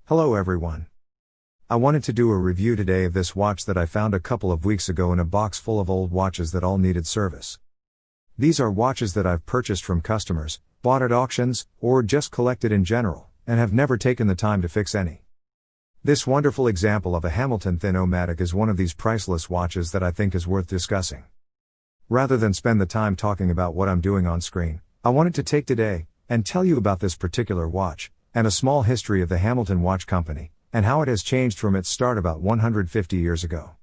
Hello everyone. I wanted to do a review today of this watch that I found a couple of weeks ago in a box full of old watches that all needed service. These are watches that I've purchased from customers, bought at auctions, or just collected in general, and have never taken the time to fix any. This wonderful example of a Hamilton Thin-o-matic is one of these priceless watches that I think is worth discussing. Rather than spend the time talking about what I'm doing on screen, I wanted to take today and tell you about this particular watch, and a small history of the Hamilton Watch Company, and how it has changed from its start about 150 years ago.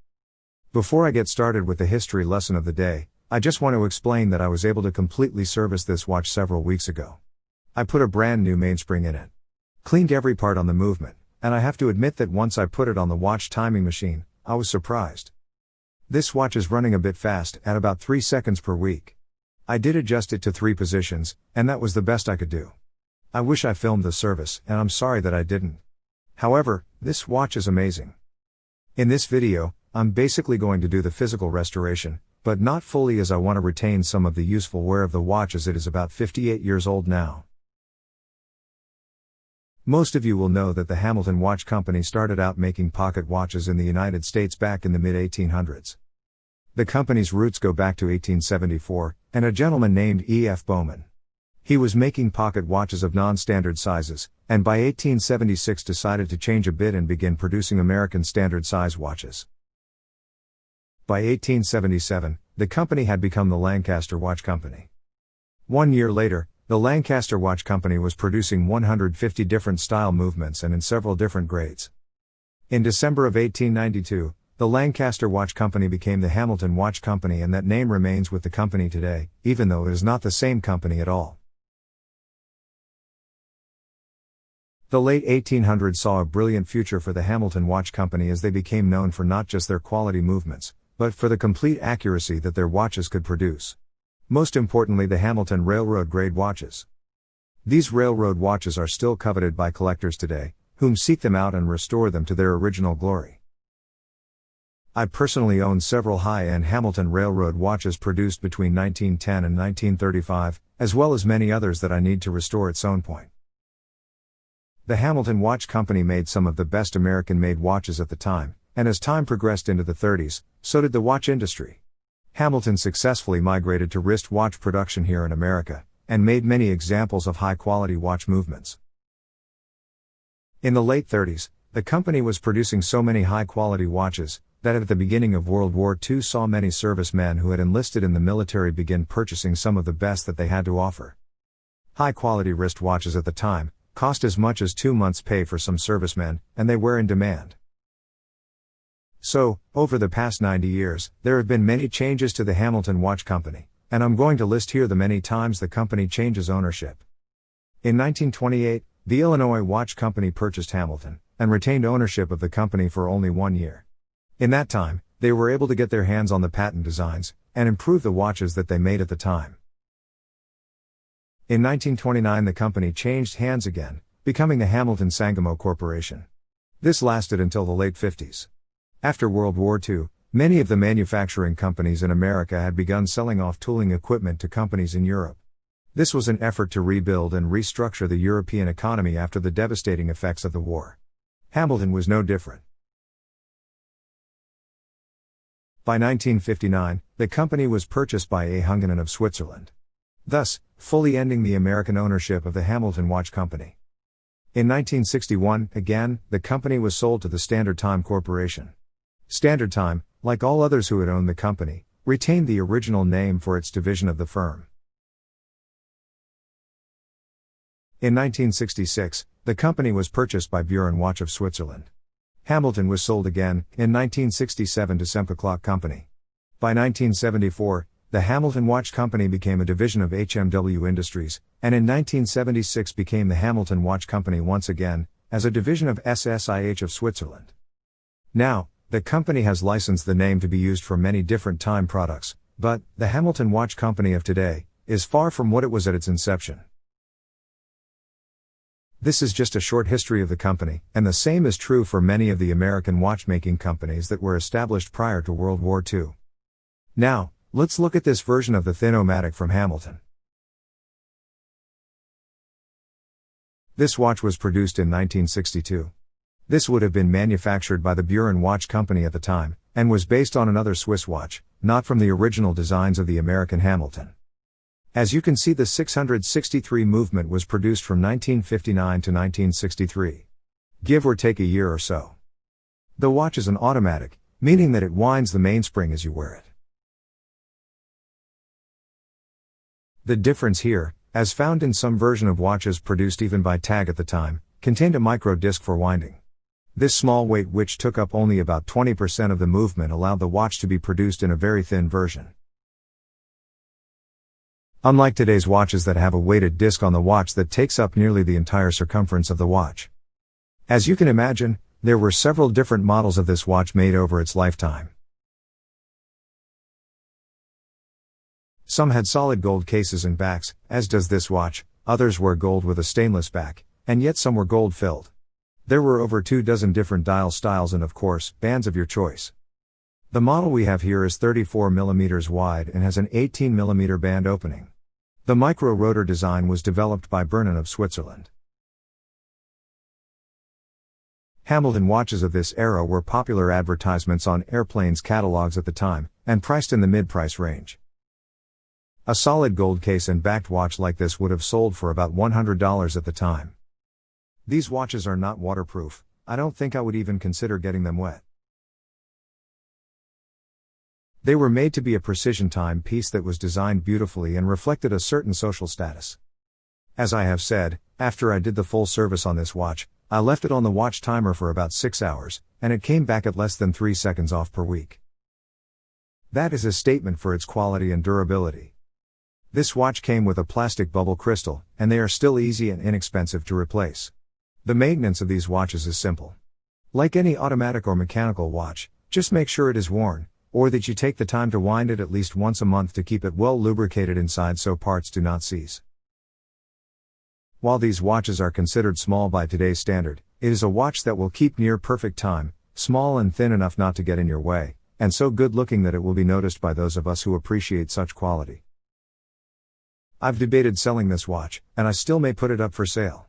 Before I get started with the history lesson of the day, I just want to explain that I was able to completely service this watch several weeks ago. I put a brand new mainspring in it. Cleaned every part on the movement, and I have to admit that once I put it on the watch timing machine, I was surprised. This watch is running a bit fast, at about 3 seconds per week. I did adjust it to 3 positions, and that was the best I could do. I wish I filmed the service, and I'm sorry that I didn't. However, this watch is amazing. In this video, I'm basically going to do the physical restoration, but not fully, as I want to retain some of the useful wear of the watch, as it is about 58 years old now. Most of you will know that the Hamilton Watch Company started out making pocket watches in the United States back in the mid-1800s. The company's roots go back to 1874, and a gentleman named E.F. Bowman. He was making pocket watches of non-standard sizes, and by 1876 decided to change a bit and begin producing American standard size watches. By 1877, the company had become the Lancaster Watch Company. 1 year later, the Lancaster Watch Company was producing 150 different style movements and in several different grades. In December of 1892, the Lancaster Watch Company became the Hamilton Watch Company, and that name remains with the company today, even though it is not the same company at all. The late 1800s saw a brilliant future for the Hamilton Watch Company, as they became known for not just their quality movements, but for the complete accuracy that their watches could produce. Most importantly, the Hamilton railroad grade watches. These railroad watches are still coveted by collectors today, whom seek them out and restore them to their original glory. I personally own several high-end Hamilton railroad watches produced between 1910 and 1935, as well as many others that I need to restore at some point. The Hamilton Watch Company made some of the best American-made watches at the time, and as time progressed into the 30s, so did the watch industry. Hamilton successfully migrated to wrist watch production here in America, and made many examples of high-quality watch movements. In the late 30s, the company was producing so many high-quality watches, that at the beginning of World War II saw many servicemen who had enlisted in the military begin purchasing some of the best that they had to offer. High-quality wrist watches at the time cost as much as 2 months' pay for some servicemen, and they were in demand. So, over the past 90 years, there have been many changes to the Hamilton Watch Company, and I'm going to list here the many times the company changes ownership. In 1928, the Illinois Watch Company purchased Hamilton, and retained ownership of the company for only 1 year. In that time, they were able to get their hands on the patent designs, and improve the watches that they made at the time. In 1929, the company changed hands again, becoming the Hamilton-Sangamo Corporation. This lasted until the late 50s. After World War II, many of the manufacturing companies in America had begun selling off tooling equipment to companies in Europe. This was an effort to rebuild and restructure the European economy after the devastating effects of the war. Hamilton was no different. By 1959, the company was purchased by A. Hungenen of Switzerland, thus fully ending the American ownership of the Hamilton Watch Company. In 1961, again, the company was sold to the Standard Time Corporation. Standard Time, like all others who had owned the company, retained the original name for its division of the firm. In 1966, the company was purchased by Buren Watch of Switzerland. Hamilton was sold again, in 1967, to Sempe Clock Company. By 1974, the Hamilton Watch Company became a division of HMW Industries, and in 1976 became the Hamilton Watch Company once again, as a division of SSIH of Switzerland. Now, the company has licensed the name to be used for many different time products, but the Hamilton Watch Company of today is far from what it was at its inception. This is just a short history of the company, and the same is true for many of the American watchmaking companies that were established prior to World War II. Now, let's look at this version of the Thin-o-matic from Hamilton. This watch was produced in 1962. This would have been manufactured by the Buren Watch Company at the time, and was based on another Swiss watch, not from the original designs of the American Hamilton. As you can see, the 663 movement was produced from 1959 to 1963. Give or take a year or so. The watch is an automatic, meaning that it winds the mainspring as you wear it. The difference here, as found in some version of watches produced even by Tag at the time, contained a micro disc for winding. This small weight, which took up only about 20% of the movement, allowed the watch to be produced in a very thin version. Unlike today's watches that have a weighted disc on the watch that takes up nearly the entire circumference of the watch. As you can imagine, there were several different models of this watch made over its lifetime. Some had solid gold cases and backs, as does this watch, others were gold with a stainless back, and yet some were gold filled. There were over 24 different dial styles and, of course, bands of your choice. The model we have here is 34 mm wide and has an 18 mm band opening. The micro rotor design was developed by Bernin of Switzerland. Hamilton watches of this era were popular advertisements on airplanes' catalogs at the time, and priced in the mid-price range. A solid gold case and backed watch like this would have sold for about $100 at the time. These watches are not waterproof. I don't think I would even consider getting them wet. They were made to be a precision timepiece that was designed beautifully and reflected a certain social status. As I have said, after I did the full service on this watch, I left it on the watch timer for about 6 hours, and it came back at less than 3 seconds off per week. That is a statement for its quality and durability. This watch came with a plastic bubble crystal, and they are still easy and inexpensive to replace. The maintenance of these watches is simple. Like any automatic or mechanical watch, just make sure it is worn, or that you take the time to wind it at least once a month to keep it well lubricated inside so parts do not seize. While these watches are considered small by today's standard, it is a watch that will keep near perfect time, small and thin enough not to get in your way, and so good looking that it will be noticed by those of us who appreciate such quality. I've debated selling this watch, and I still may put it up for sale.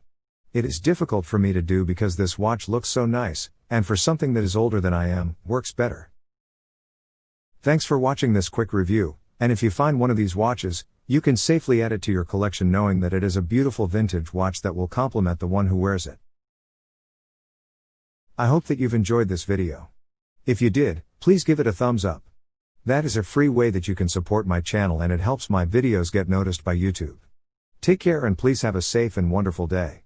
It is difficult for me to do because this watch looks so nice, and for something that is older than I am, works better. Thanks for watching this quick review, and if you find one of these watches, you can safely add it to your collection knowing that it is a beautiful vintage watch that will complement the one who wears it. I hope that you've enjoyed this video. If you did, please give it a thumbs up. That is a free way that you can support my channel and it helps my videos get noticed by YouTube. Take care and please have a safe and wonderful day.